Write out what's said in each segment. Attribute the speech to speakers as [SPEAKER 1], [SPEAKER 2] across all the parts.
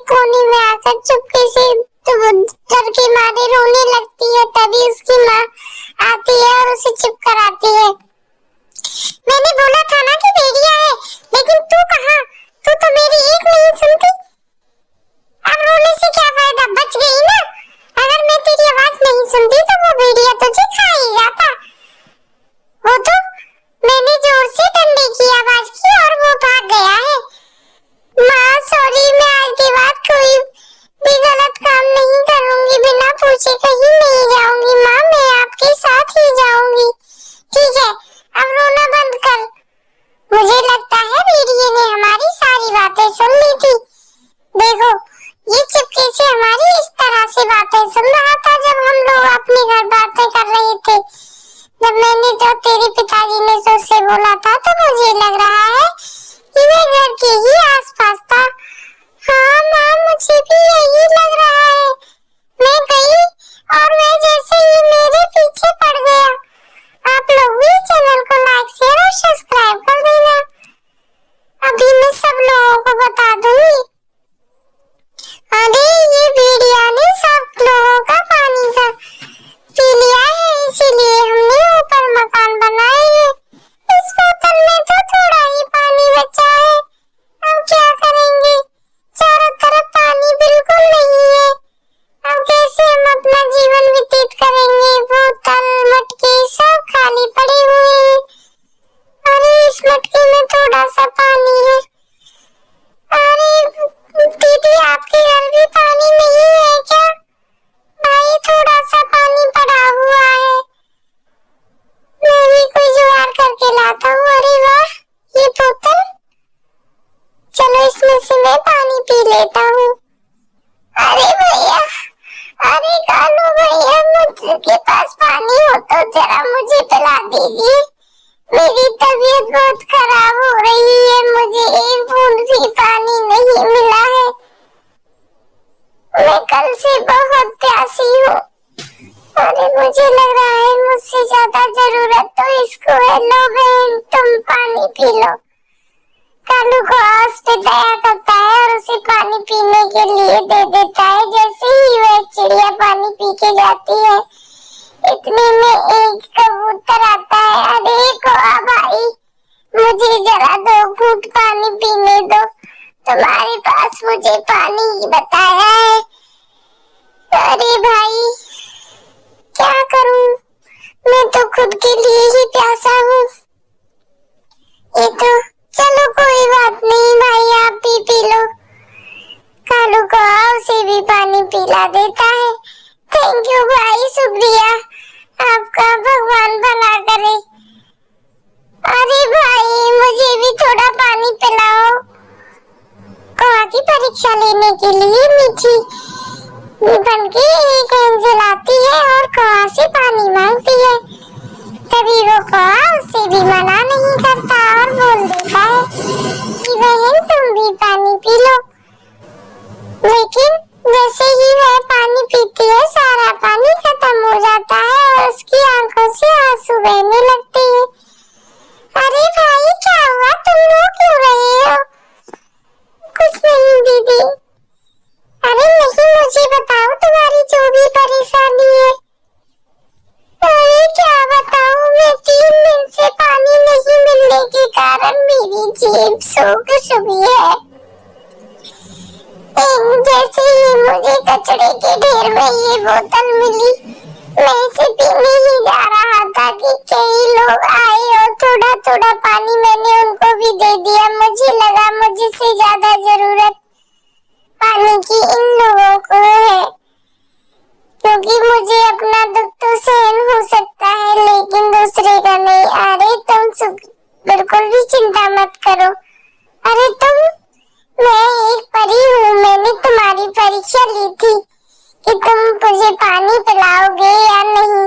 [SPEAKER 1] कोने में आकर चुपके से डर के मारे रोने लगती है। तभी उसकी माँ आती है और उसे चुप कराती है। मैंने बोला था ना कि भेड़िया है, लेकिन तू कहाँ? तू तो मेरी एक नहीं सुनती। अब रोने से क्या फायदा, बच गई ना। अगर मैं तेरी आवाज नहीं सुनती तो वो भेड़िया तुझे खा ही जाता। वो तो मैंने जोर से डंडे की आवाज की और वो भाग गया है। माँ सॉरी, मैं आज के बाद कोई भी गलत काम नहीं करूंगी, बिना पूछे कहीं नहीं जाऊंगी। माँ मैं आपके साथ ही जाऊंगी। ठीक है, अब रोना बंद कर। मुझे लगता है भेड़िए ने हमारी सारी बातें सुन ली थी। देखो, ये चुपके से हमारी इस तरह से बातें सुन रहा था जब हम लोग अपने घर बातें कर रहे थे। जब मैंने जो तेरे पिताजी ने उससे बोला था तो मुझे लग रहा है कि मैं घर के ही आसपास था। हाँ माँ, मुझे भी यही लग रहा है। मैं गई और मैं जैसे ही मेरे पीछे पड़ गया। आप लोग भी चैनल को लाइक, शेयर और सब्सक्राइब कर देना। अभी मैं सब लोगों को बता दूंगी। अरे ये भेड़िया ने सब लोगों का पानी का पी लिया है, इसीलिए हमने ऊपर मकान बनाए हैं। इस बोतल में तो थोड़ा ही पानी बचा है। अब क्या करेंगे? चारों तरफ पानी बिल्कुल नहीं है। अब कैसे हम अपना जीवन व्यतीत करेंगे? बोतल, मटके सब खाली पड़े हुए हैं। अरे इस मटके में थोड़ा सा पानी है। अरे दीदी, आपके घर भी पानी नहीं है क्या? भाई थोड़ा सा पानी पड़ा हुआ है, मैं भी कोई जुगाड़ करके लाता हूँ। अरे वाह, ये बोतल, चलो इसमें से मैं पानी पी लेता हूँ। अरे भैया, अरे कालू भैया, मुझके पास पानी हो तो जरा मुझे पिला दीजिए। मेरी तबीयत बहुत खराब हो रही है, मुझे एक बूंद भी पानी नहीं मिला है। मैं कल से बहुत प्यासी हूँ। अरे मुझे लग रहा है मुझसे ज्यादा जरूरत तो इसको है। लो बहन, तुम पानी पी लो। कालू को आस पे दया करता है और उसे पानी पीने के लिए दे देता है। जैसे ही वह चिड़िया पानी पी के जाती है, इतने में एक कबूतर आता है। अरे कोआ भाई, मुझे जरा 2 घूंट पानी पीने दो। तुम्हारे पास मुझे पानी बताया है। अरे भाई, क्या करूं, मैं तो खुद के लिए ही प्यासा हूँ। ये तो चलो कोई बात नहीं भाई, आप भी पी लो। कालू को उसे भी पानी पिला देता है। थैंक यू भाई, शुक्रिया आपका, भगवान भला करे। अरे भाई, मुझे भी थोड़ा पानी पिलाओ। कोआ की परीक्षा लेने के लिए मीठी बन के एक एंजल आती है और कोआ से पानी मांगती है। तभी वो कोआ उससे भी मना नहीं करता और बोल देता है कि बहन तुम भी पानी पी लो। लेकिन जैसे ही वह पानी पीती है, सारा पानी खत्म हो जाता है और उसकी आंखों से आंसू बहने लगते हैं। अरे भाई, क्या हुआ? तुम रो क्यों रहे हो? कुछ नहीं दीदी। अरे नहीं, मुझे बताओ तुम्हारी जो भी परेशानी है। अरे क्या बताऊं, मैं 3 दिन से पानी नहीं मिलने के कारण मेरी जीभ सूख चुकी है। जैसे ही मुझे कचरे के ढेर में ये बोतल मिली, मैं इसे पीने ही जा रहा था कि कई लोग आए और थोड़ा थोड़ा पानी मैंने उनको भी दे दिया। मुझे लगा मुझसे ज्यादा जरूरत पानी की इन लोगों को है, क्योंकि मुझे अपना दुख तो सहन हो सकता है लेकिन दूसरे का नहीं। अरे तुम बिल्कुल भी चिंता मत करो। अरे मैं एक परी हूँ, मैंने तुम्हारी परीक्षा ली थी कि तुम मुझे पानी पिलाओगे या नहीं।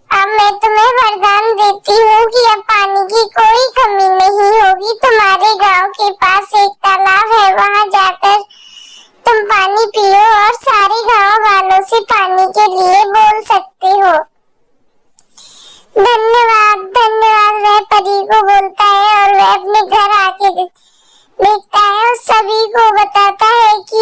[SPEAKER 1] अब मैं तुम्हें वरदान देती हूँ कि अब पानी की कोई कमी नहीं होगी। तुम्हारे गांव के पास एक तालाब है, वहाँ जाकर तुम पानी पियो और सारे गांव वालों से पानी के लिए बोल सकते हो। धन्यवाद धन्यवाद, वह परी को बोलता है और वह अपने घर आके देखता है और सभी को बताता है कि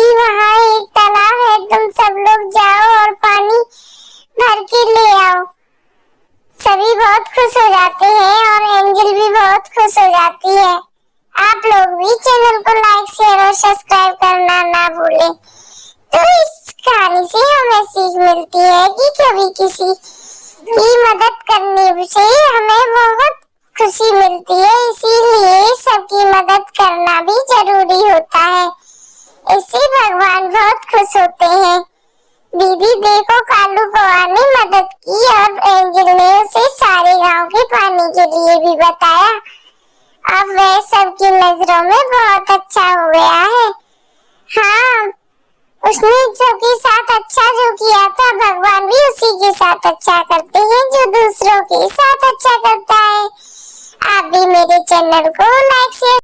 [SPEAKER 1] बोले। तो इस कहानी से हमें सीख मिलती है कि कभी किसी की मदद करने से हमें बहुत खुशी मिलती है, इसीलिए सबकी मदद करना भी जरूरी होता है। इससे भगवान बहुत खुश होते हैं। दीदी देखो, कालू कौआ ने मदद की और एंजल ने उसे सारे गांव के पानी के लिए भी बताया। अब वह सबकी नजरों में बहुत अच्छा हो गया है। हाँ, उसने सबके साथ अच्छा जो किया था, भगवान भी उसी के साथ अच्छा करते हैं जो दूसरों के साथ अच्छा करता है। आप भी मेरे चैनल को लाइक शेयर